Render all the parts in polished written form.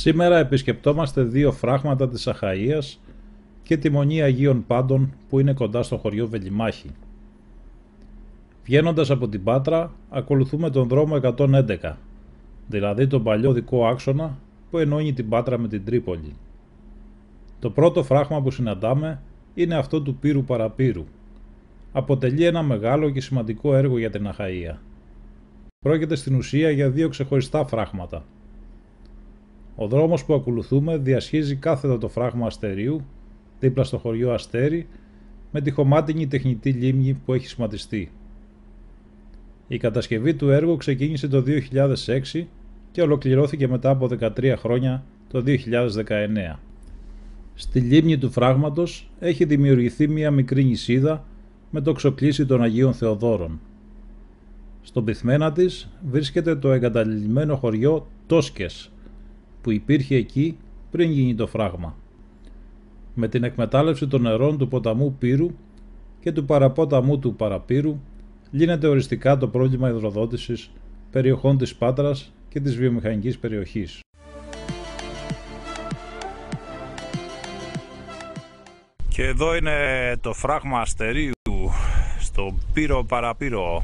Σήμερα επισκεπτόμαστε δύο φράγματα της Αχαΐας και τη Μονή Αγίων Πάντων που είναι κοντά στο χωριό Βελιμάχη. Βγαίνοντας από την Πάτρα, ακολουθούμε τον δρόμο 111, δηλαδή τον παλιό δικό άξονα που ενώνει την Πάτρα με την Τρίπολη. Το πρώτο φράγμα που συναντάμε είναι αυτό του Πύρου Παραπύρου. Αποτελεί ένα μεγάλο και σημαντικό έργο για την Αχαΐα. Πρόκειται στην ουσία για δύο ξεχωριστά φράγματα. Ο δρόμος που ακολουθούμε διασχίζει κάθετα το φράγμα Αστερίου, δίπλα στο χωριό Αστέρι, με τη χωμάτινη τεχνητή λίμνη που έχει σχηματιστεί. Η κατασκευή του έργου ξεκίνησε το 2006 και ολοκληρώθηκε μετά από 13 χρόνια το 2019. Στη λίμνη του φράγματος έχει δημιουργηθεί μια μικρή νησίδα με το ξοκλήσι των Αγίων Θεοδόρων. Στον πυθμένα της βρίσκεται το εγκαταλειμμένο χωριό Τόσκες, που υπήρχε εκεί πριν γίνει το φράγμα. Με την εκμετάλλευση των νερών του ποταμού Πύρου και του παραπόταμου του Παραπύρου λύνεται οριστικά το πρόβλημα υδροδότησης περιοχών της Πάτρας και της βιομηχανικής περιοχής. Και εδώ είναι το φράγμα Αστερίου στο Πύρο Παραπύρο.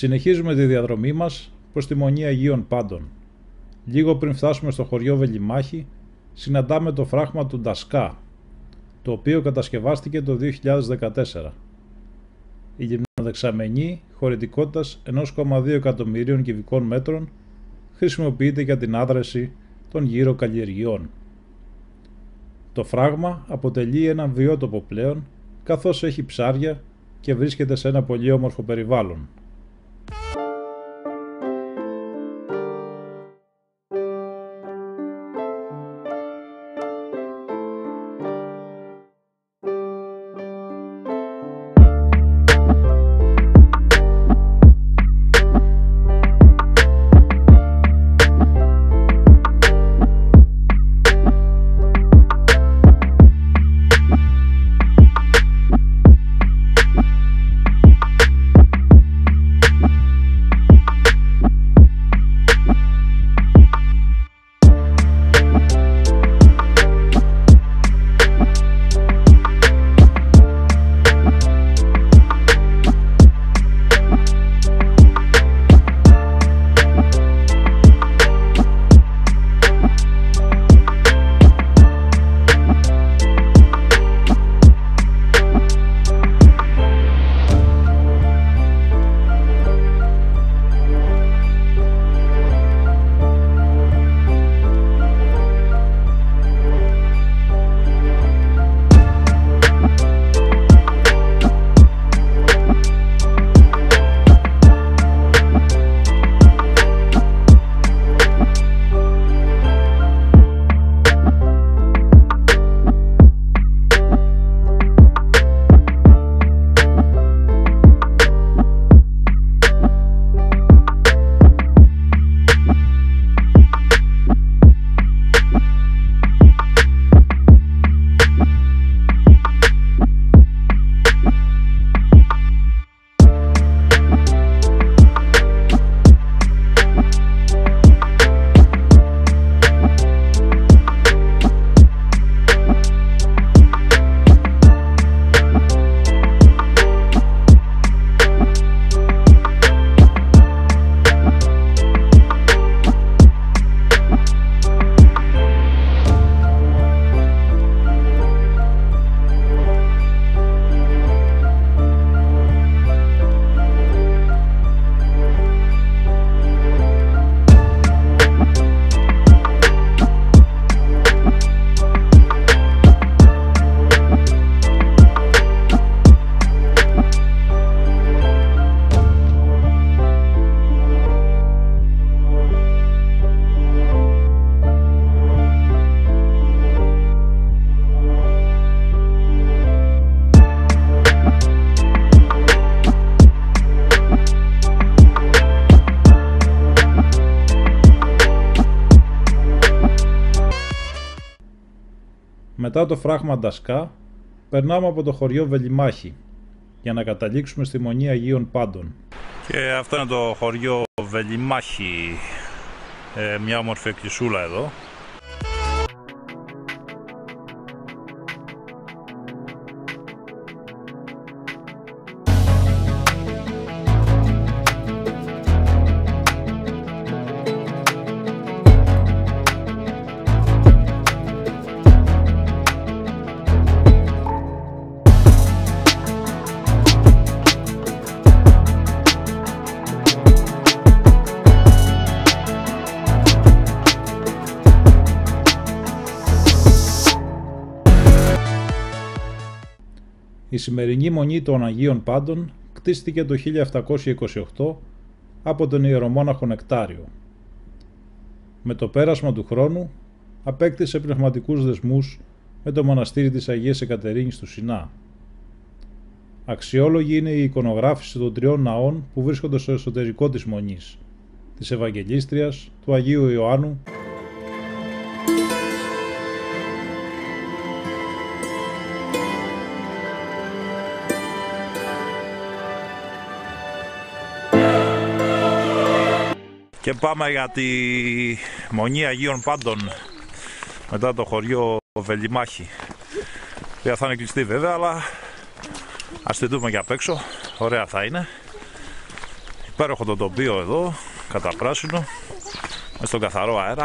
Συνεχίζουμε τη διαδρομή μας προς τη Μονή Αγίων Πάντων. Λίγο πριν φτάσουμε στο χωριό Βελιμάχη, συναντάμε το φράγμα του Ντασκά, το οποίο κατασκευάστηκε το 2014. Η γυμνοδεξαμενή χωρητικότητας 1,2 εκατομμυρίων κυβικών μέτρων χρησιμοποιείται για την άδρεση των γύρω καλλιεργειών. Το φράγμα αποτελεί έναν βιότοπο πλέον, καθώς έχει ψάρια και βρίσκεται σε ένα πολύ όμορφο περιβάλλον. Μετά το φράγμα Ντασκά, περνάμε από το χωριό Βελιμάχη για να καταλήξουμε στη Μονή Αγίων Πάντων. Και αυτό είναι το χωριό Βελιμάχη, μια όμορφη εκκλησούλα εδώ. Η σημερινή Μονή των Αγίων Πάντων κτίστηκε το 1728 από τον ιερομόναχο Νεκτάριο. Με το πέρασμα του χρόνου απέκτησε πνευματικούς δεσμούς με το μοναστήρι της Αγίας Εκατερίνης του Σινά. Αξιόλογη είναι η εικονογράφηση των τριών ναών που βρίσκονται στο εσωτερικό της Μονής, της Ευαγγελίστριας, του Αγίου Ιωάννου και πάμε για τη Μονή Αγίων Πάντων μετά το χωριό Βελιμάχη. Θα είναι κλειστή βέβαια, αλλά ας τη δούμε και απ' έξω, ωραία θα είναι. Υπέροχο το τοπίο εδώ, κατά πράσινο, μες στον καθαρό αέρα.